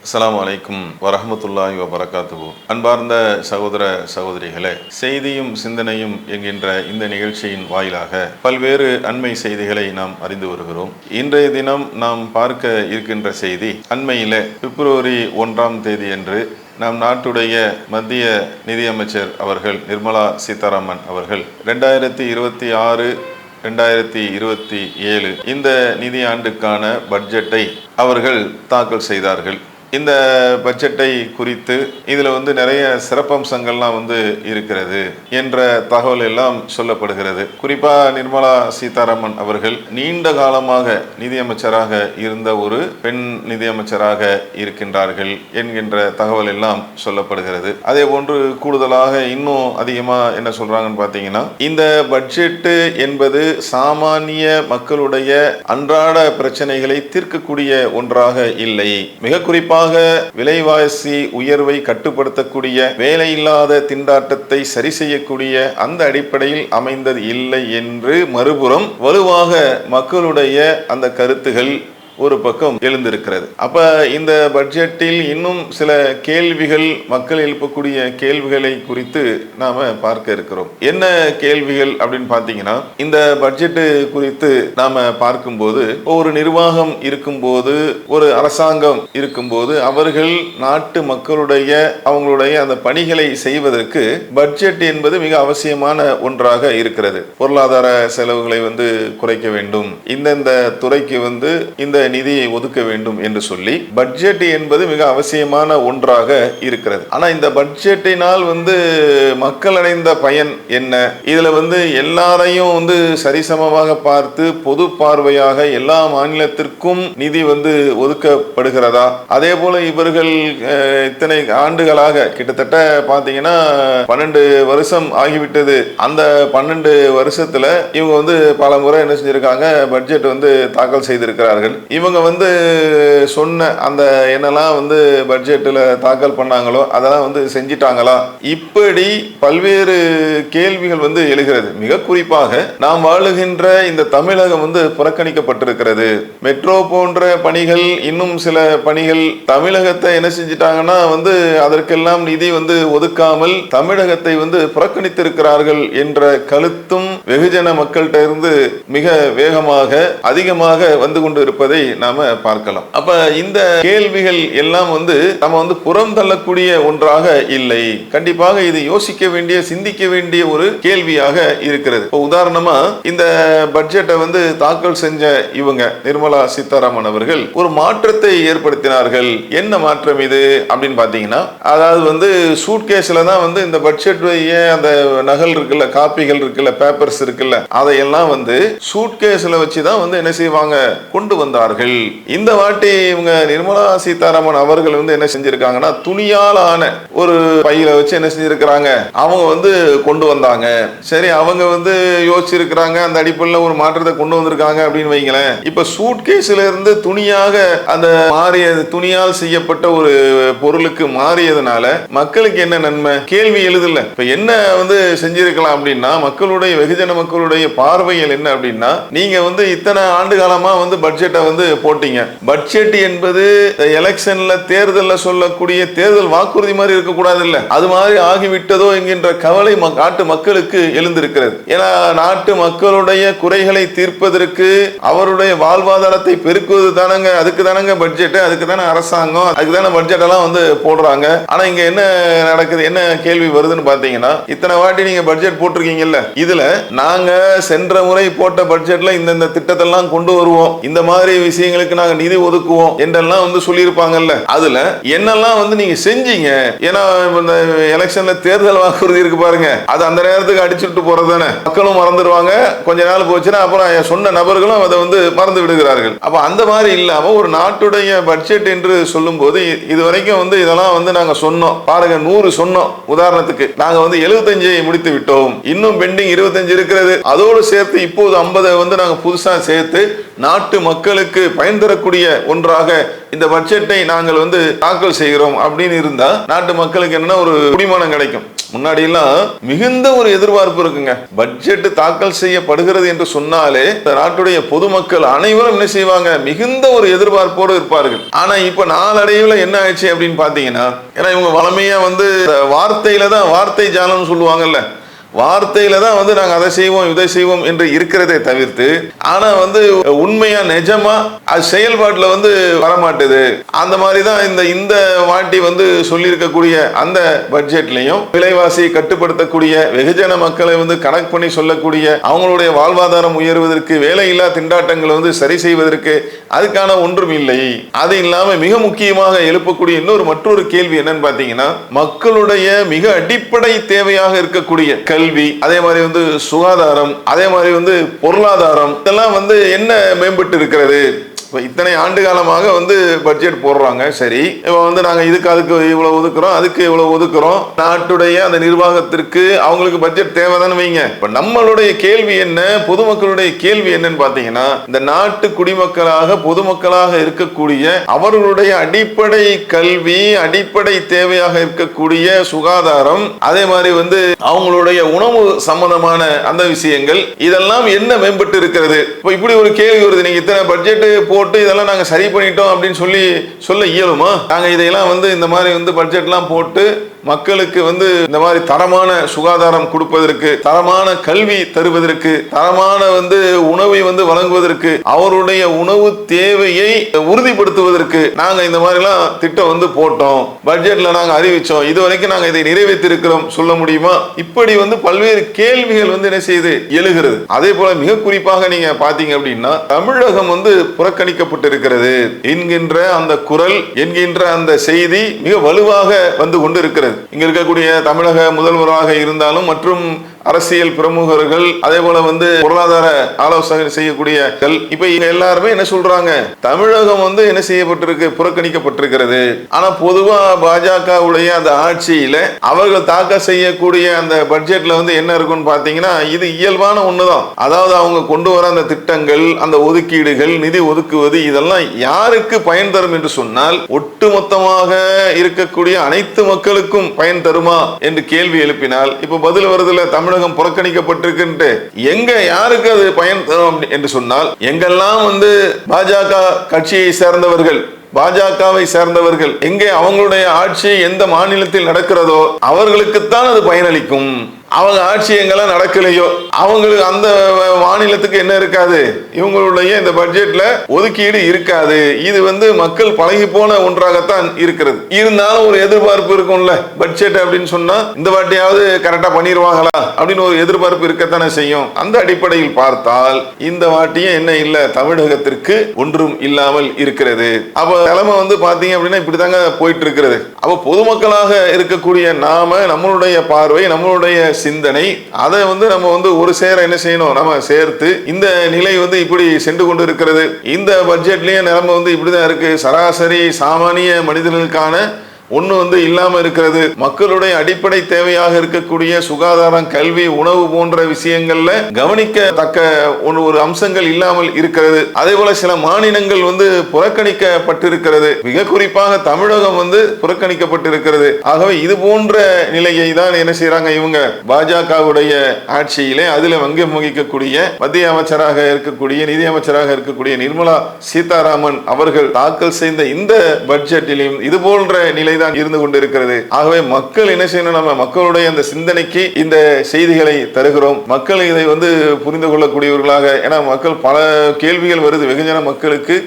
அஸ்ஸலாமு அலைக்கும் வரஹ்மத்துல்லாஹி வபரகாத்துஹு. அன்பார்ந்த சகோதர சகோதரிகளே, செய்தியும் சிந்தனையும் என்கின்ற இந்த நிகழ்ச்சியின் வாயிலாக பல்வேறு அண்மை செய்திகளை நாம் அறிந்து வருகிறோம். இன்றைய தினம் நாம் பார்க்க இருக்கின்ற செய்தி, அண்மையிலே பிப்ரவரி 1ஆம் தேதி அன்று நம் நாட்டுடைய மத்திய நிதியமைச்சர் அவர்கள் நிர்மலா சீதாராமன் அவர்கள் 2026 2027 இந்த நிதியாண்டுக்கான பட்ஜெட்டை அவர்கள் தாக்கல் செய்தார்கள். இந்த பட்ஜெட்டை குறித்து இதில் நிறைய சிறப்பம்சங்கள்லாம் இருக்கிறது என்ற தகவல் எல்லாம் சொல்லப்படுகிறது. குறிப்பாக நிர்மலா சீதாராமன் அவர்கள் நீண்ட காலமாக நிதியமைச்சராக இருந்த ஒரு பெண் நிதியமைச்சராக இருக்கின்றார்கள் என்கின்ற தகவல் எல்லாம் சொல்லப்படுகிறது. அதே போன்று கூடுதலாக இன்னும் அதிகமாக என்ன சொல்றாங்கன்னு பார்த்தீங்கன்னா, இந்த பட்ஜெட்டு என்பது சாமானிய மக்களுடைய அன்றாட பிரச்சனைகளை தீர்க்கக்கூடிய ஒன்றாக இல்லை. மிக குறிப்பாக விலைவாசி உயர்வை கட்டுப்படுத்தக்கூடிய, வேலையில்லாத திண்டாட்டத்தை சரி செய்யக்கூடிய அந்த அடிப்படையில் அமைந்தது இல்லை என்று மறுபுறம் வலுவாக மக்களுடைய அந்த கருத்துகள் ஒரு பக்கம் எழுந்திருக்கிறது. அப்ப இந்த பட்ஜெட்டில் இன்னும் சில கேள்விகள், மக்கள் எழுப்பக்கூடிய கேள்விகளை குறித்து நாம பார்க்க இருக்கிறோம். என்ன கேள்விகள் அப்படின்னு பார்த்தீங்கன்னா, இந்த பட்ஜெட்டு குறித்து நாம பார்க்கும்போது, ஒரு நிர்வாகம் இருக்கும்போது, ஒரு அரசாங்கம் இருக்கும்போது, அவர்கள் நாட்டு மக்களுடைய அவங்களுடைய அந்த பணிகளை செய்வதற்கு பட்ஜெட் என்பது மிக அவசியமான ஒன்றாக இருக்கிறது. பொருளாதார செலவுகளை குறைக்க வேண்டும், இந்தந்த துறைக்கு இந்த நிதியை ஒதுக்க வேண்டும் என்று சொல்லி பட்ஜெட் என்பது மிக அவசியமான ஒன்றாக இருக்கிறது. ஆனா இந்த பட்ஜெட்டினால் மக்கள் அடைந்த பயன் என்ன? இதுல எல்லாரையும் சரிசமமாக பார்த்து பொது பார்வையாக எல்லா மாநிலத்திற்கும் நிதி ஒதுக்கப்படுகிறதா? அதே போல இவர்கள் இத்தனை ஆண்டுகளாக கிட்டத்தட்ட பாத்தீங்கன்னா 12 வருஷம் ஆகிவிட்டது. அந்த 12 வருஷத்துல இவங்க பல முறை என்ன செஞ்சிருக்காங்க, பட்ஜெட் தாக்கல் செய்திருக்கிறார்கள். இவங்க சொன்ன அந்த என்னெல்லாம் பட்ஜெட்டில் தாக்கல் பண்ணாங்களோ அதெல்லாம் செஞ்சிட்டாங்களா? இப்படி பல்வேறு கேள்விகள் எழுகிறது. மிக குறிப்பாக நாம் வாழுகின்ற இந்த தமிழகம் புறக்கணிக்கப்பட்டிருக்கிறது. மெட்ரோ போன்ற பணிகள், இன்னும் சில பணிகள் தமிழகத்தை என்ன செஞ்சிட்டாங்கன்னா அதற்கெல்லாம் நிதி ஒதுக்காமல் தமிழகத்தை புறக்கணித்திருக்கிறார்கள் என்ற கருத்தும் வெகுஜன மக்கள்கிட்ட இருந்து மிக வேகமாக அதிகமாக கொண்டு இருப்பதை நாம பார்க்கலாம். அப்ப இந்த கேள்விகள் எல்லாம் நம்ம புறம் தள்ளக்கூடிய ஒன்றாக இல்லை. கண்டிப்பாக இது யோசிக்க வேண்டிய, சிந்திக்க வேண்டிய ஒரு கேள்வியாக இருக்கிறது. உதாரணமா இந்த பட்ஜெட்டை தாக்கல் செஞ்ச இவங்க நிர்மலா சீதாராமன் அவர்கள் ஒரு மாற்றத்தை ஏற்படுத்தினார்கள். என்ன மாற்றம் இது அப்படின்னு பாத்தீங்கன்னா, அதாவது சூட்கேஸ்ல தான் இந்த பட்ஜெட் அந்த நகல் இருக்குல்ல, காப்பிகள் இருக்குல்ல, பேப்பர்ஸ் இருக்குல்ல, அதையெல்லாம் சூட்கேஸ்ல வச்சுதான் என்ன செய்வாங்க, கொண்டு வந்தார்கள். இந்த வாட்டி இவங்க நிர்மலா சீதாராமன் அவர்கள் என்ன செஞ்சிருக்காங்கன்னா, துணியால் ஆன ஒரு பையில வச்சு என்ன செஞ்சிருக்கிறாங்க, அவங்க கொண்டு வந்தாங்க. சரி, அவங்க யோசிச்சிருக்கிறாங்க, அந்த அடிப்படையில் ஒரு மாற்றத்தை கொண்டு வந்திருக்காங்க அப்படின்னு வைங்களேன். இப்ப சூட்கேஸ்ல இருந்து துணியாக அந்த மாறியது, துணியால் செய்யப்பட்ட ஒரு பொருளுக்கு மாறியதுனால மக்களுக்கு என்ன நன்மை? கேள்வி எழுதல. இப்ப என்ன செஞ்சிருக்கலாம் அப்படின்னா, மக்களுடைய வெகுஜன மக்களுடைய பார்வைகள் என்ன அப்படின்னா, நீங்க இத்தனை ஆண்டு காலமா பட்ஜெட்டை போட்டீங்க. பட்ஜெட் என்பது எலெக்ஷன்ல தேர்தல்ல சொல்லக்கூடிய தேர்தல் வாக்குறுதி மாதிரி இருக்க கூடாது, இல்ல அது மாதிரி ஆகிவிட்டதோ என்கின்ற கவலை நாட்டு மக்களுக்கு எழுந்திருக்கிறது. ஏன்னா நாட்டு மக்களுடைய குறைகளை தீர்ப்பதற்கு, அவருடைய வாழ்வாதாரத்தை பெருக்குவது தானங்க, அதுக்கு தானங்க பட்ஜெட், அதுக்கு தானே அரசாங்கம், அதுக்கு தானே பட்ஜெட் எல்லாம் போடுறாங்க. ஆனா இங்க என்ன நடக்குது, என்ன கேள்வி வருதுன்னு பாத்தீங்கன்னா, இத்தனை வாட்டி நீங்க பட்ஜெட் போட்டிருக்கீங்கல்ல, இதுல நாங்க சென்ற முறை போட்ட பட்ஜெட்ல இந்த திட்டத்தெல்லாம் கொண்டு வருவோம், இந்த மாதிரி விஷயங்களுக்கு நாங்க நிதி ஒதுக்குவோம் என்றெல்லாம் சொல்லியிருப்பாங்கல்ல, அதுல என்னெல்லாம் நீங்க செஞ்சீங்க? ஏன்னா எலெக்ஷன்ல தேர்தல் வாக்குறுதி இருக்கு பாருங்க, அது அந்த நேரத்துக்கு அடிச்சுட்டு போறதுதானே, மக்களும் மறந்துடுவாங்க. கொஞ்ச நாள் போச்சுன்னா அப்புறம் சொன்ன நபர்களும் அதை மறந்து விடுகிறார்கள். அப்ப அந்த மாதிரி இல்லாம ஒரு நாட்டுடைய பட்ஜெட் என்று சொல்லும் போது, இதுவரைக்கும் இதெல்லாம் நாங்க சொன்னோம் பாருங்க, 100 சொன்னோம். உதாரணத்துக்கு நாங்க 75 முடித்து விட்டோம், இன்னும் பெண்டிங் 25 இருக்கிறது. அதோடு சேர்த்து இப்போது 50 நாங்க புதுசா சேர்த்து நாட்டு மக்களுக்கு பயன் தரக்கூடிய ஒன்றாக இந்த பட்ஜெட்டை நாங்கள் தாக்கல் செய்கிறோம் அப்படின்னு இருந்தா நாட்டு மக்களுக்கு என்னன்னா ஒரு குடிமானம் கிடைக்கும். முன்னாடி எல்லாம் மிகுந்த ஒரு எதிர்பார்ப்பு இருக்குங்க. பட்ஜெட் தாக்கல் செய்யப்படுகிறது என்று சொன்னாலே நாட்டுடைய பொதுமக்கள் அனைவரும் என்ன செய்வாங்க, மிகுந்த ஒரு எதிர்பார்ப்போடு இருப்பார்கள். ஆனா இப்ப நாளடைவில் என்ன ஆயிடுச்சு அப்படின்னு பாத்தீங்கன்னா, ஏன்னா இவங்க வளமையா வார்த்தையில தான், வார்த்தை ஜாலம்னு சொல்லுவாங்கல்ல, வார்த்தையில தான் நாங்க அதை செய்வோம் இதை செய்வோம் என்று இருக்கிறதே தவிர்த்து, ஆனா உண்மையா நிஜமா அது செயல்பாட்டுல வரமாட்டுது. அந்த மாதிரி தான் இந்த வாட்டி சொல்லி இருக்கக்கூடிய அந்த பட்ஜெட்லயும் விலைவாசியை கட்டுப்படுத்தக்கூடிய, வெகுஜன மக்களை கணக்கு பண்ணி சொல்லக்கூடிய, அவங்களுடைய வாழ்வாதாரம் உயர்வதற்கு, வேலையில்லா திண்டாட்டங்களை சரி செய்வதற்கு அதுக்கான ஒன்றும் இல்லை. அது இல்லாம மிக முக்கியமாக எழுப்பக்கூடிய மற்றொரு கேள்வி என்னன்னு பாத்தீங்கன்னா, மக்களுடைய மிக அடிப்படை தேவையாக இருக்கக்கூடிய கல்வி, அதே மாதிரி சுகாதாரம், அதே மாதிரி பொருளாதாரம், இதெல்லாம் என்ன மேம்பட்டு இருக்கிறது? இத்தனை ஆண்டு காலமாக பட்ஜெட் போடுறாங்க. சரி, இப்போ நாங்க அதுக்கு இவ்வளவு ஒதுக்குறோம், அதுக்கு இவ்வளவு ஒதுக்குறோம். நாட்டுடைய அந்த நிர்வாகத்திற்கு அவங்களுக்கு பட்ஜெட் தேவைதானு வைங்க. இப்ப நம்மளுடைய கேள்வி என்ன, பொதுமக்களுடைய கேள்வி என்னன்னு பாத்தீங்கன்னா, இந்த நாட்டு குடிமக்களாக பொதுமக்களாக இருக்கக்கூடிய அவர்களுடைய அடிப்படை கல்வி, அடிப்படை தேவையாக இருக்கக்கூடிய சுகாதாரம், அதே மாதிரி அவங்களுடைய உணவு சம்பந்தமான அந்த விஷயங்கள், இதெல்லாம் என்ன மேம்பட்டு இருக்கிறது? இப்போ இப்படி ஒரு கேள்வி வருது. நீங்க இத்தனை பட்ஜெட் போட்டு இதெல்லாம் நாங்க சரி பண்ணிட்டோம் அப்படின்னு சொல்ல இயலுமா? நாங்க இதையெல்லாம் இந்த மாதிரி பட்ஜெட்லாம் போட்டு மக்களுக்கு இந்த மாதிரி தரமான சுகாதாரம் கொடுப்பதற்கு, தரமான கல்வி தருவதற்கு, தரமான உணவை வழங்குவதற்கு, அவருடைய உணவு தேவையை உறுதிப்படுத்துவதற்கு நாங்க இந்த மாதிரி எல்லாம் திட்டம் போட்டோம், பட்ஜெட்ல நாங்க அறிவிச்சோம், இதுவரைக்கும் நாங்க இதை நிறைவேற்றி இருக்கிறோம் சொல்ல முடியுமா? இப்படி பல்வேறு கேள்விகள் என்ன செய்து எழுகிறது. அதே போல மிக குறிப்பாக நீங்க பாத்தீங்க அப்படின்னா, தமிழகம் புறக்கணிக்கப்பட்டிருக்கிறது என்கின்ற அந்த குரல், என்கின்ற அந்த செய்தி மிக வலுவாக கொண்டு இருக்கிறது. இங்க இருக்கக்கூடிய தமிழக முதல்வராக இருந்தாலும் மற்றும் அரசியல் பிரமுகர்கள், அதே போல பொருளாதார ஆலோசனை செய்யக்கூடிய இப்ப இங்க எல்லாருமே என்ன சொல்றாங்க, தமிழகம் என்ன செய்யப்பட்டிருக்கு, புறக்கணிக்கப்பட்டிருக்கிறது. ஆனா பொதுவா பாஜக உடைய அந்த ஆட்சியில அவர்கள் தாக்கல் செய்யக்கூடிய அந்த பட்ஜெட்ல என்ன இருக்குன்னு பாத்தீங்கன்னா, இது இயல்பான ஒண்ணுதான். அதாவது அவங்க கொண்டு வர அந்த திட்டங்கள், அந்த ஒதுக்கீடுகள், நிதி ஒதுக்குவது, இதெல்லாம் யாருக்கு பயன் தரும் என்று சொன்னால், ஒட்டுமொத்தமாக இருக்கக்கூடிய அனைத்து மக்களுக்கும் பயன் தருமா என்று கேள்வி எழுப்பினால், இப்ப பதில் வருதுல, தமிழகம் புறக்கணிக்கப்பட்டிருக்கு, எங்க யாருக்கு அது பயன் தரும் என்று சொன்னால், எங்கெல்லாம் பாஜக கட்சியை சேர்ந்தவர்கள், பாஜகவை சேர்ந்தவர்கள் எங்கே அவங்களுடைய ஆட்சி எந்த மாநிலத்தில் நடக்கிறதோ அவர்களுக்குத்தான் அது பயனளிக்கும். அவங்க ஆட்சி எங்கெல்லாம் நடக்கலையோ அவங்களுக்கு அந்த மாநிலத்துக்கு என்ன இருக்காது, இவங்களுடைய இந்த பட்ஜெட்ல ஒதுக்கீடு இருக்காது. இது மக்கள் பழகி போன ஒன்றாகத்தான் இருக்கிறது. இருந்தாலும் ஒரு எதிர்பார்ப்பு இருக்கும்ல, பட்ஜெட் அப்படின்னு சொன்னா இந்த வாட்டியாவது கரெக்டா பண்ணிடுவாங்களா அப்படின்னு ஒரு எதிர்பார்ப்பு இருக்கத்தானே செய்யும். அந்த அடிப்படையில் பார்த்தால் இந்த வாட்டியும் என்ன இல்ல, தமிழகத்திற்கு ஒன்றும் இல்லாமல் இருக்கிறது. அப்ப நிலைமை பாத்தீங்க அப்படின்னா இப்படிதாங்க போயிட்டு இருக்கிறது. அப்ப பொதுமக்களாக இருக்கக்கூடிய நாம, நம்மளுடைய பார்வை, நம்மளுடைய சிந்தனை, அதை நம்ம ஒரு சேர என்ன செய்யணும், நம்ம சேர்த்து இந்த நிலை இப்படி சென்று கொண்டு இருக்கிறது. இந்த பட்ஜெட்லயே நிலைமை இப்படிதான் இருக்கு. சராசரி சாமானிய மனிதர்களுக்கான ஒண்ணு இல்லாம இருக்கிறது. மக்களுடைய அடிப்படை தேவையாக இருக்கக்கூடிய சுகாதாரம், கல்வி, உணவு போன்ற விஷயங்கள்ல கவனிக்கத்தக்க ஒரு அம்சங்கள் இல்லாமல் இருக்கிறது. அதே போல சில மாநிலங்கள் புறக்கணிக்கப்பட்டிருக்கிறது. மிக குறிப்பாக தமிழகம் புறக்கணிக்கப்பட்டிருக்கிறது. ஆகவே இது போன்ற நிலையை தான் என்ன செய்யறாங்க இவங்க, பாஜகவுடைய ஆட்சியிலே அதில் வங்கி வகிக்கக்கூடிய மத்திய அமைச்சராக இருக்கக்கூடிய, நிதி அமைச்சராக இருக்கக்கூடிய நிர்மலா சீதாராமன் அவர்கள் தாக்கல் செய்த இந்த பட்ஜெட்டிலும் இது போன்ற நிலை தான் இருந்து கொண்டிருக்கிறது. ஆகவே மக்கள் என்ன செய்யணும், நம்ம மக்களுடைய அந்த சிந்தனைக்கு இந்த செய்திகளை தருகிறோம். மக்கள் இதை புரிந்து கொள்ளக்கூடியவர்களாக, ஏன்னா மக்கள் பல கேள்விகள் வருது, வெகுஜன மக்களுக்கு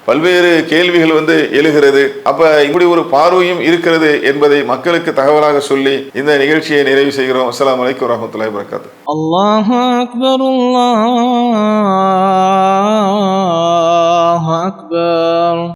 பல்வேறு கேள்விகள் எழுகிறது. அப்ப இப்படி ஒரு பார்வையும் இருக்கிறது என்பதை மக்களுக்கு தகவலாக சொல்லி இந்த நிகழ்ச்சியை நிறைவு செய்கிறோம். அஸ்ஸலாமு அலைக்கும் வரஹ்மத்துல்லாஹி வபரகாத்துஹு. அல்லாஹு அக்பர், அல்லாஹ்